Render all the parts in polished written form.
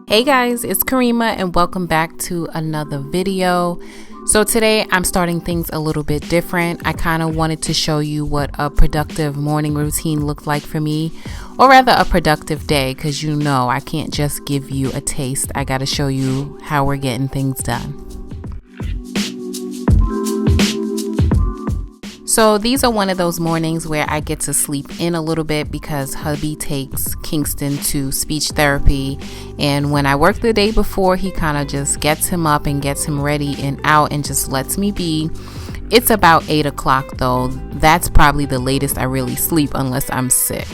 Hey guys, it's Kerima and welcome back to another video. So today I'm starting things a little bit different. I kind of wanted to show you what a productive morning routine looked like for me, or rather a productive day, because you know I can't just give you a taste. I got to show you how we're getting things done. So these are one of those mornings where I get to sleep in a little bit because hubby takes Kingston to speech therapy, and when I work the day before, he kind of just gets him up and gets him ready and out and just lets me be. It's about 8 o'clock though. That's probably the latest I really sleep unless I'm sick.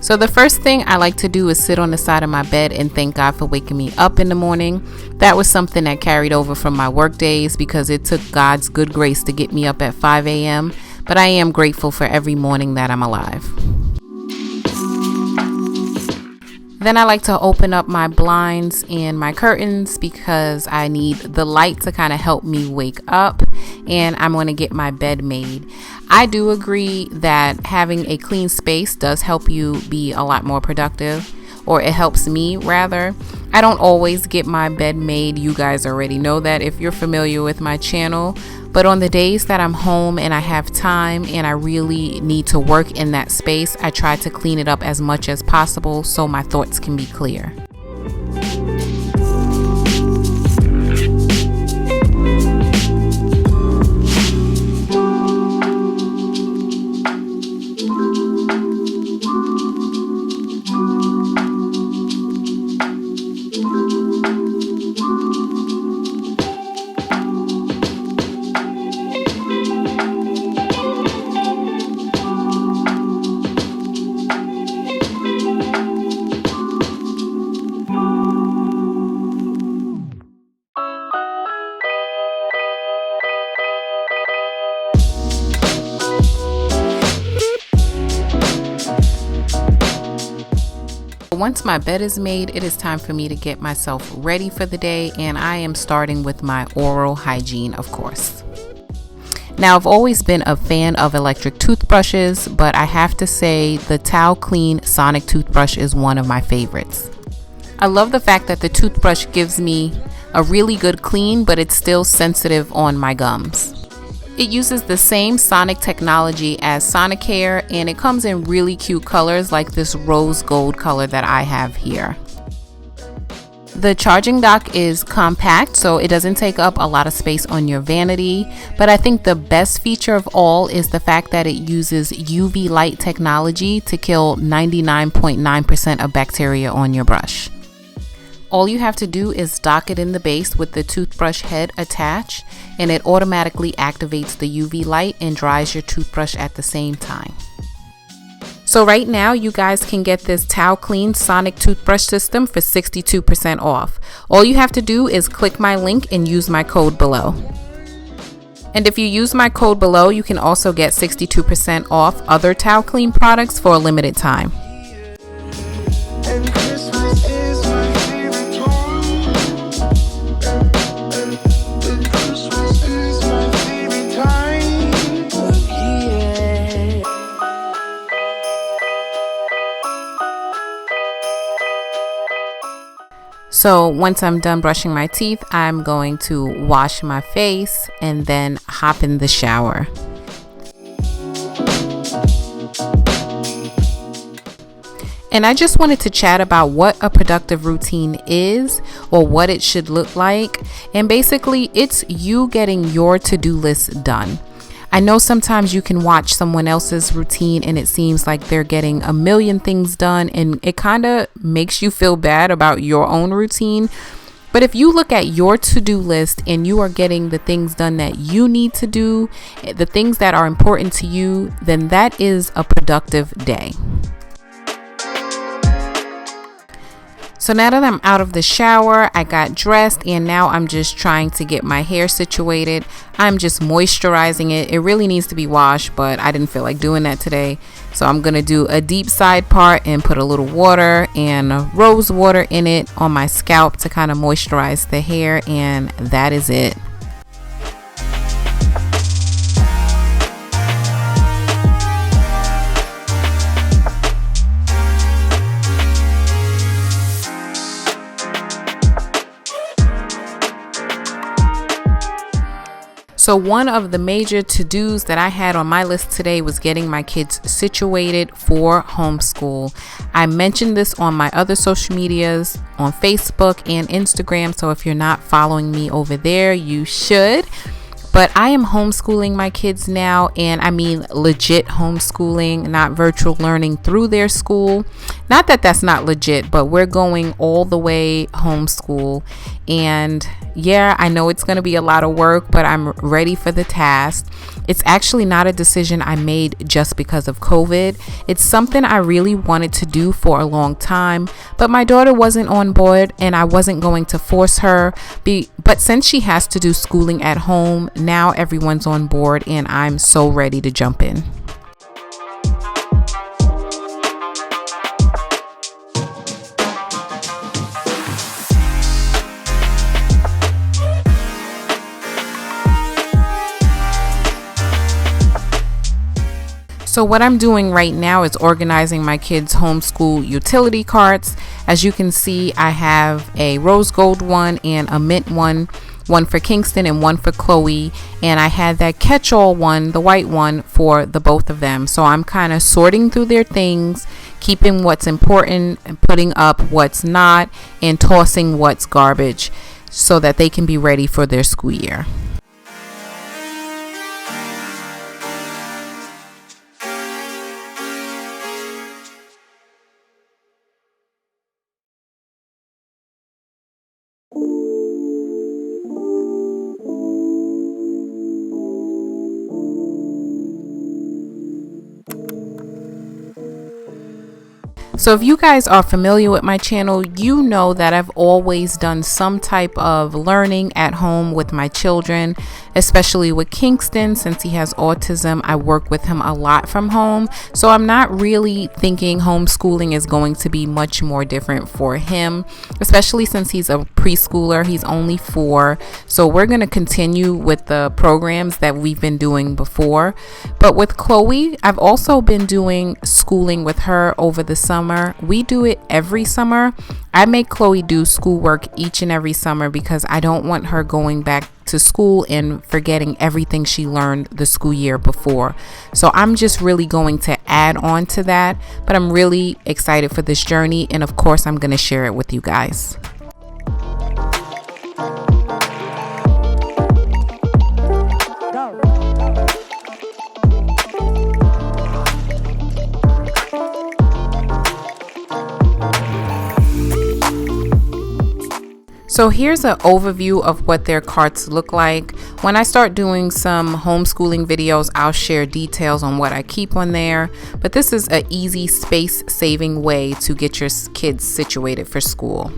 So the first thing I like to do is sit on the side of my bed and thank God for waking me up in the morning. That was something that carried over from my work days because it took God's good grace to get me up at 5 a.m. But I am grateful for every morning that I'm alive. Then I like to open up my blinds and my curtains because I need the light to kind of help me wake up, and I'm going to get my bed made. I do agree that having a clean space does help you be a lot more productive, or it helps me rather. I don't always get my bed made. You guys already know that if you're familiar with my channel. But on the days that I'm home and I have time and I really need to work in that space, I try to clean it up as much as possible so my thoughts can be clear. Once my bed is made, it is time for me to get myself ready for the day, and I am starting with my oral hygiene, of course. Now, I've always been a fan of electric toothbrushes, but I have to say the Towel Clean Sonic toothbrush is one of my favorites. I love the fact that the toothbrush gives me a really good clean, but it's still sensitive on my gums. It uses the same Sonic technology as Sonicare, and it comes in really cute colors like this rose gold color that I have here. The charging dock is compact, so it doesn't take up a lot of space on your vanity, but I think the best feature of all is the fact that it uses UV light technology to kill 99.9% of bacteria on your brush. All you have to do is dock it in the base with the toothbrush head attached, and it automatically activates the UV light and dries your toothbrush at the same time. So right now you guys can get this Towel Clean Sonic toothbrush system for 62% off. All you have to do is click my link and use my code below. And if you use my code below, you can also get 62% off other Towel Clean products for a limited time. So once I'm done brushing my teeth, I'm going to wash my face and then hop in the shower. And I just wanted to chat about what a productive routine is, or what it should look like. And basically, it's you getting your to-do list done. I know sometimes you can watch someone else's routine and it seems like they're getting a million things done, and it kind of makes you feel bad about your own routine. But if you look at your to-do list and you are getting the things done that you need to do, the things that are important to you, then that is a productive day. So now that I'm out of the shower, I got dressed, and now I'm just trying to get my hair situated. I'm just moisturizing it. It really needs to be washed, but I didn't feel like doing that today. So I'm going to do a deep side part and put a little water and rose water in it on my scalp to kind of moisturize the hair, and that is it. So one of the major to-dos that I had on my list today was getting my kids situated for homeschool. I mentioned this on my other social medias, on Facebook and Instagram. So if you're not following me over there, you should. But I am homeschooling my kids now, and I mean legit homeschooling, not virtual learning through their school. Not that that's not legit, but we're going all the way homeschool. And yeah, I know it's going to be a lot of work, but I'm ready for the task. It's actually not a decision I made just because of COVID. It's something I really wanted to do for a long time, but my daughter wasn't on board and I wasn't going to force her. But since she has to do schooling at home, now everyone's on board and I'm so ready to jump in. So what I'm doing right now is organizing my kids' homeschool utility carts. As you can see, I have a rose gold one and a mint one for Kingston and one for Chloe. And I had that catch-all one, the white one, for the both of them. So I'm kind of sorting through their things, keeping what's important and putting up what's not, and tossing what's garbage so that they can be ready for their school year. So if you guys are familiar with my channel, you know that I've always done some type of learning at home with my children, especially with Kingston. Since he has autism, I work with him a lot from home. So I'm not really thinking homeschooling is going to be much more different for him, especially since he's a preschooler. He's only 4. So we're going to continue with the programs that we've been doing before. But with Chloe, I've also been doing schooling with her over the summer. We do it every summer. I make Chloe do schoolwork each and every summer because I don't want her going back to school and forgetting everything she learned the school year before. So I'm just really going to add on to that, but I'm really excited for this journey, and of course I'm going to share it with you guys. So here's an overview of what their carts look like. When I start doing some homeschooling videos, I'll share details on what I keep on there. But this is an easy space-saving way to get your kids situated for school.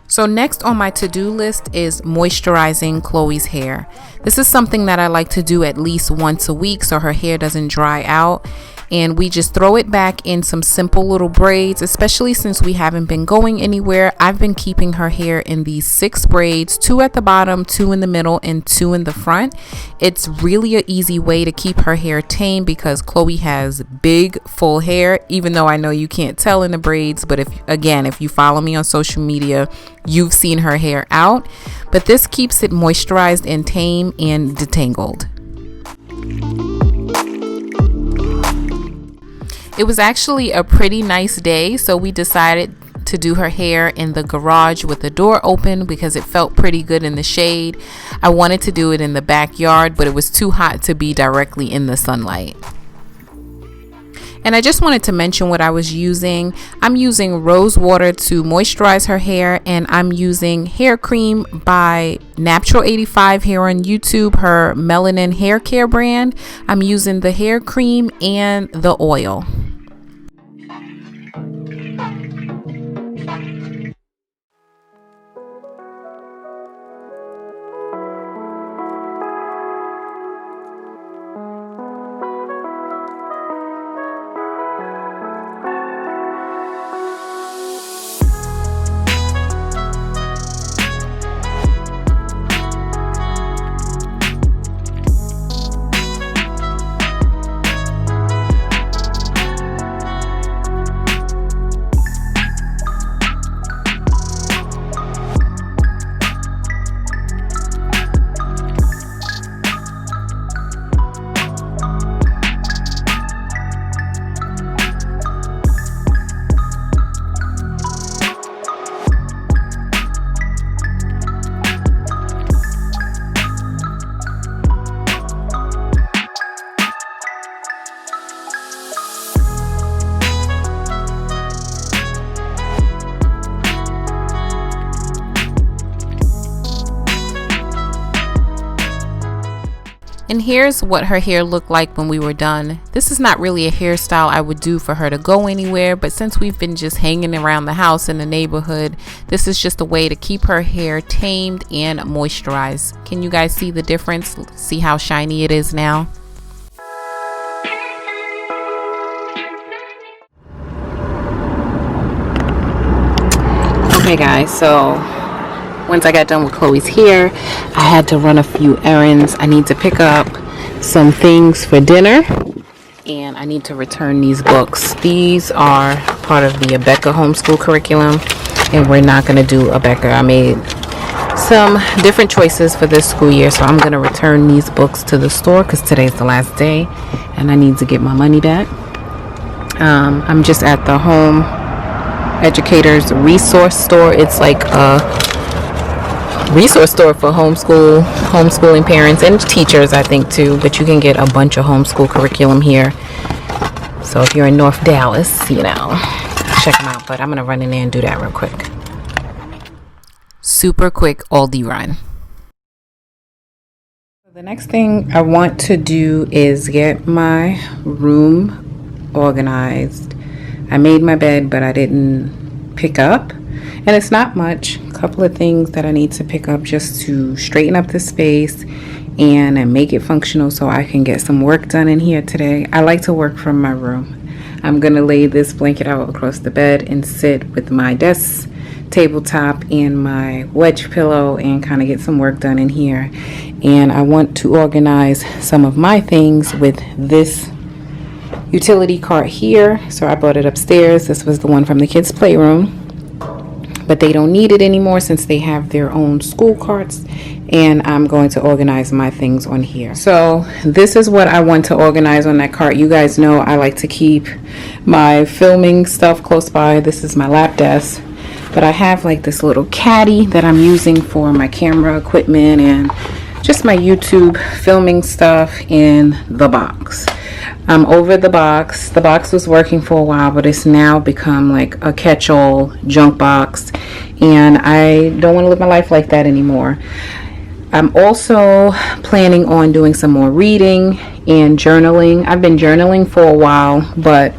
So next on my to-do list is moisturizing Chloe's hair. This is something that I like to do at least once a week so her hair doesn't dry out. And we just throw it back in some simple little braids, especially since we haven't been going anywhere. I've been keeping her hair in these 6 braids, 2 at the bottom, 2 in the middle, and 2 in the front. It's really an easy way to keep her hair tame because Chloe has big, full hair, even though I know you can't tell in the braids. But if you follow me on social media, you've seen her hair out. But this keeps it moisturized and tame and detangled. It was actually a pretty nice day, so we decided to do her hair in the garage with the door open because it felt pretty good in the shade. I wanted to do it in the backyard, but it was too hot to be directly in the sunlight. And I just wanted to mention what I was using. I'm using rose water to moisturize her hair, and I'm using hair cream by Natural 85 here on YouTube, her melanin hair care brand. I'm using the hair cream and the oil. And here's what her hair looked like when we were done. This is not really a hairstyle I would do for her to go anywhere, but since we've been just hanging around the house in the neighborhood, this is just a way to keep her hair tamed and moisturized. Can you guys see the difference? See how shiny it is now? Okay guys, so once I got done with Chloe's hair, I had to run a few errands. I need to pick up some things for dinner, and I need to return these books. These are part of the Abeka homeschool curriculum, and we're not going to do Abeka. I made some different choices for this school year, so I'm going to return these books to the store because today's the last day, and I need to get my money back. I'm just at the Home Educators Resource Store. It's like a resource store for homeschooling parents and teachers, I think, too, but you can get a bunch of homeschool curriculum here. So if you're in North Dallas, you know, check them out. But I'm gonna run in there and do that real quick. Super quick Aldi run. The next thing I want to do is get my room organized. I made my bed, but I didn't pick up. And it's not much. A couple of things that I need to pick up just to straighten up the space and make it functional so I can get some work done in here today. I like to work from my room. I'm going to lay this blanket out across the bed and sit with my desk tabletop and my wedge pillow and kind of get some work done in here. And I want to organize some of my things with this utility cart here. So I brought it upstairs. This was the one from the kids' playroom, but they don't need it anymore since they have their own school carts, and I'm going to organize my things on here. So this is what I want to organize on that cart. You guys know I like to keep my filming stuff close by. This is my lap desk, but I have like this little caddy that I'm using for my camera equipment and just my YouTube filming stuff in the box. I'm over the box. The box was working for a while, but it's now become like a catch-all junk box, and I don't want to live my life like that anymore. I'm also planning on doing some more reading and journaling. I've been journaling for a while, but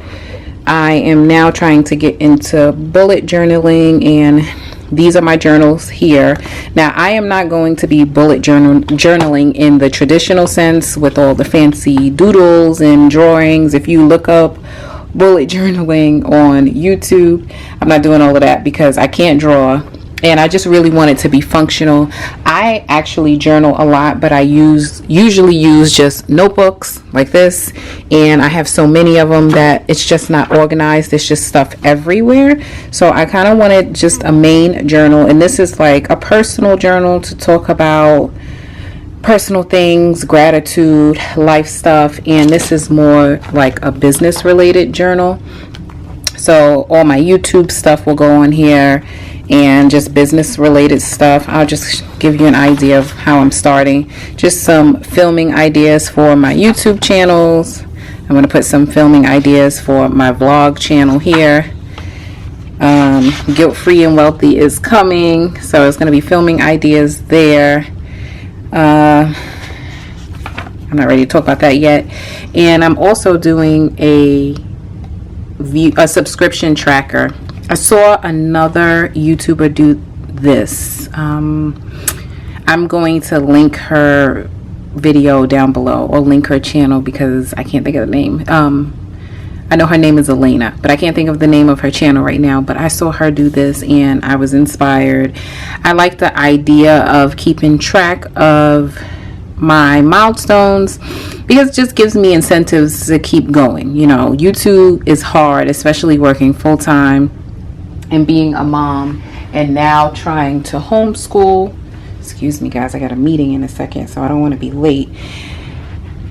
I am now trying to get into bullet journaling, and these are my journals here. Now, I am not going to be bullet journaling in the traditional sense with all the fancy doodles and drawings. If you look up bullet journaling on YouTube, I'm not doing all of that because I can't draw. And I just really want it to be functional. I actually journal a lot, but I usually use just notebooks like this. And I have so many of them that it's just not organized. It's just stuff everywhere. So I kind of wanted just a main journal. And this is like a personal journal to talk about personal things, gratitude, life stuff. And this is more like a business related journal. So all my YouTube stuff will go on here, and just business related stuff. I'll just give you an idea of how I'm starting. Just some filming ideas for my YouTube channels. I'm going to put some filming ideas for my vlog channel here. Guilt Free and Wealthy is coming, so it's going to be filming ideas there. I'm not ready to talk about that yet. And I'm also doing a subscription tracker. I saw another YouTuber do this. I'm going to link her video down below, or link her channel, because I can't think of the name. I know her name is Elena, but I can't think of the name of her channel right now. But I saw her do this and I was inspired. I like the idea of keeping track of my milestones because it just gives me incentives to keep going. You know, YouTube is hard, especially working full-time and being a mom, and now trying to homeschool. Excuse me guys, I got a meeting in a second, so I don't want to be late,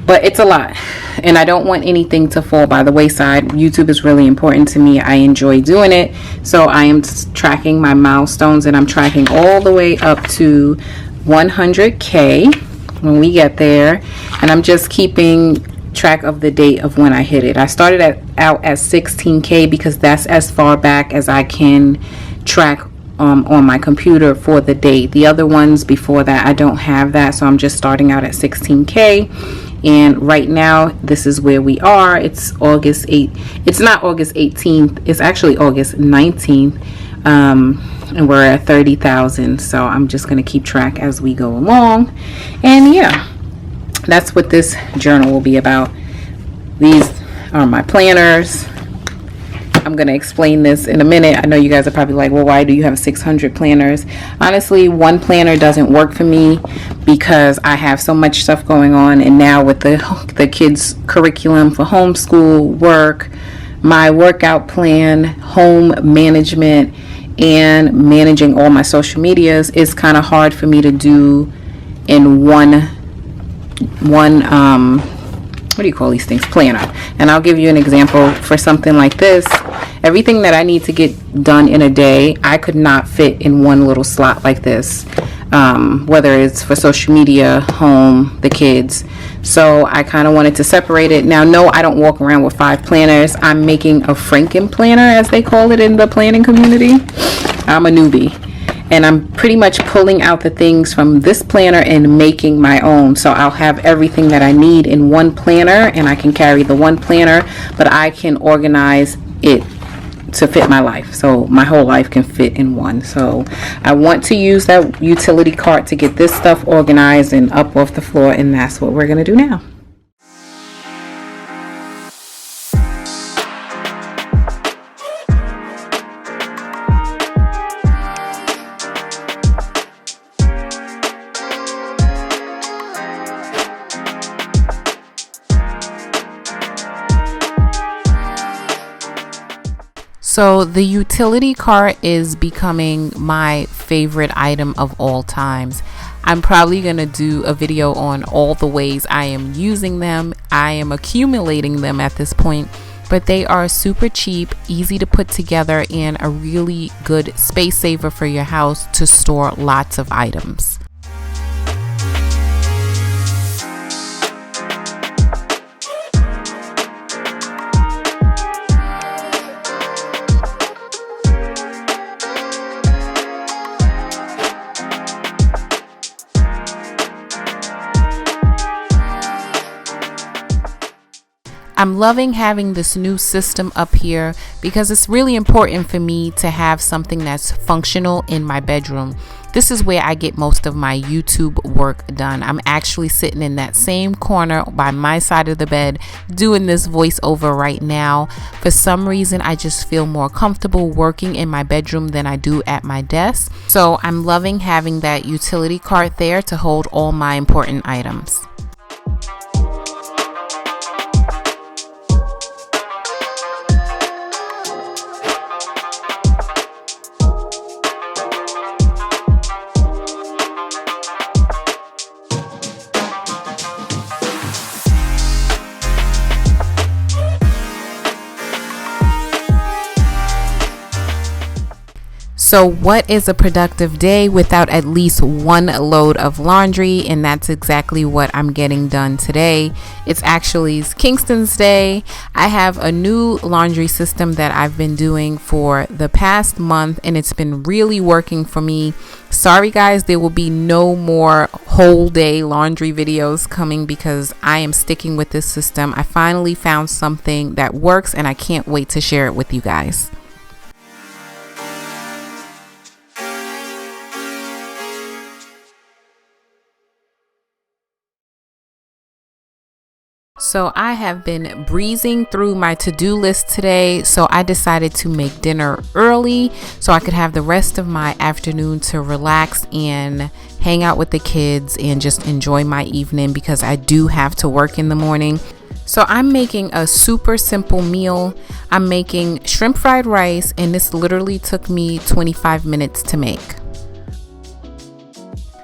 but it's a lot and I don't want anything to fall by the wayside. YouTube is really important to me. I enjoy doing it, so I am tracking my milestones, and I'm tracking all the way up to 100K when we get there, and I'm just keeping track of the date of when I hit it. I started out at 16K because that's as far back as I can track on my computer for the day. The other ones before that, I don't have that, so I'm just starting out at 16K. And right now, this is where we are. It's August 8th. It's not August 18th. It's actually August 19th. And we're at 30,000. So I'm just going to keep track as we go along. And yeah, that's what this journal will be about. These are my planners. I'm going to explain this in a minute. I know you guys are probably like, well, why do you have 600 planners? Honestly, one planner doesn't work for me because I have so much stuff going on. And now with the kids' curriculum for homeschool work, my workout plan, home management, and managing all my social medias, is kind of hard for me to do in one what do you call these things, planner. And I'll give you an example for something like this. Everything that I need to get done in a day, I could not fit in one little slot like this, whether it's for social media, home, the kids. So I kind of wanted to separate it. Now, no, I don't walk around with 5 planners. I'm making a Franken planner, as they call it in the planning community. I'm a newbie. And I'm pretty much pulling out the things from this planner and making my own. So I'll have everything that I need in one planner, and I can carry the one planner, but I can organize it to fit my life. So my whole life can fit in one. So I want to use that utility cart to get this stuff organized and up off the floor, and that's what we're going to do now. So the utility cart is becoming my favorite item of all times. I'm probably going to do a video on all the ways I am using them. I am accumulating them at this point, but they are super cheap, easy to put together, and a really good space saver for your house to store lots of items. I'm loving having this new system up here because it's really important for me to have something that's functional in my bedroom. This is where I get most of my YouTube work done. I'm actually sitting in that same corner by my side of the bed doing this voiceover right now. For some reason, I just feel more comfortable working in my bedroom than I do at my desk. So I'm loving having that utility cart there to hold all my important items. So what is a productive day without at least one load of laundry? And that's exactly what I'm getting done today. It's actually Kingston's day. I have a new laundry system that I've been doing for the past month, and it's been really working for me. Sorry guys, there will be no more whole day laundry videos coming because I am sticking with this system. I finally found something that works, and I can't wait to share it with you guys. So I have been breezing through my to-do list today, so I decided to make dinner early so I could have the rest of my afternoon to relax and hang out with the kids and just enjoy my evening because I do have to work in the morning. So I'm making a super simple meal. I'm making shrimp fried rice, and this literally took me 25 minutes to make.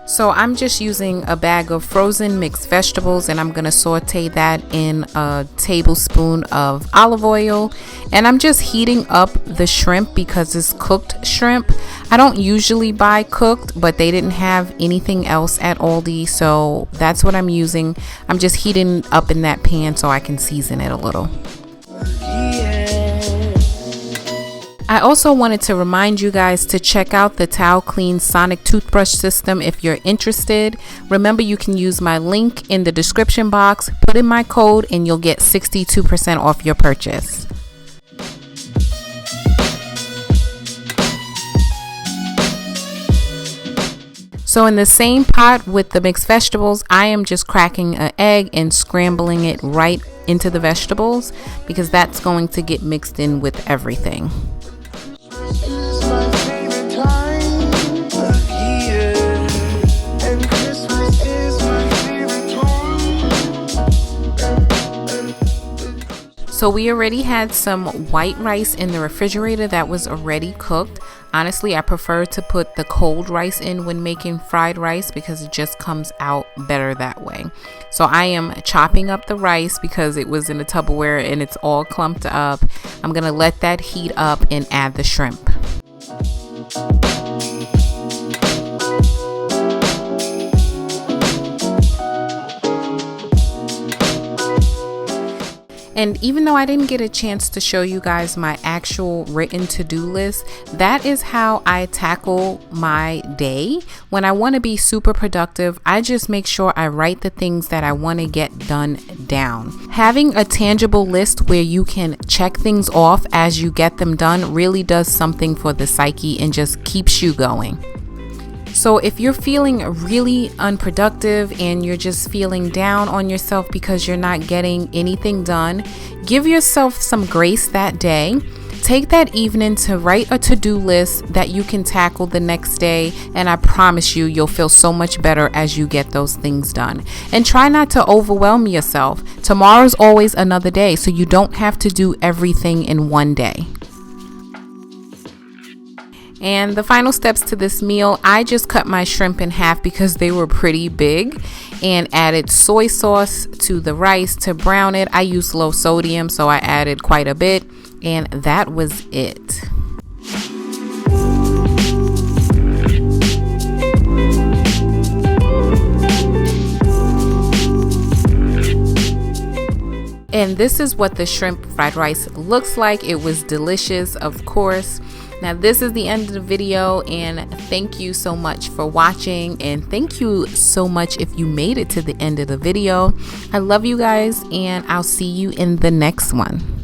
So I'm just using a bag of frozen mixed vegetables, and I'm going to saute that in a tablespoon of olive oil, and I'm just heating up the shrimp because it's cooked shrimp. I don't usually buy cooked, but they didn't have anything else at Aldi, so that's what I'm using. I'm just heating up in that pan so I can season it a little. I also wanted to remind you guys to check out the Towel Clean Sonic toothbrush system if you're interested. Remember, you can use my link in the description box, put in my code, and you'll get 62% off your purchase. So in the same pot with the mixed vegetables, I am just cracking an egg and scrambling it right into the vegetables because that's going to get mixed in with everything. So we already had some white rice in the refrigerator that was already cooked. Honestly, I prefer to put the cold rice in when making fried rice because it just comes out better that way. So I am chopping up the rice because it was in a Tupperware and it's all clumped up. I'm gonna let that heat up and add the shrimp. And even though I didn't get a chance to show you guys my actual written to-do list, that is how I tackle my day. When I want to be super productive, I just make sure I write the things that I want to get done down. Having a tangible list where you can check things off as you get them done really does something for the psyche and just keeps you going. So if you're feeling really unproductive and you're just feeling down on yourself because you're not getting anything done, give yourself some grace that day. Take that evening to write a to-do list that you can tackle the next day, and I promise you, you'll feel so much better as you get those things done. And try not to overwhelm yourself. Tomorrow's always another day, so you don't have to do everything in one day. And the final steps to this meal, I just cut my shrimp in half because they were pretty big and added soy sauce to the rice to brown it. I used low sodium, so I added quite a bit, and that was it. And this is what the shrimp fried rice looks like. It was delicious, of course. Now this is the end of the video, and thank you so much for watching, and thank you so much if you made it to the end of the video. I love you guys, and I'll see you in the next one.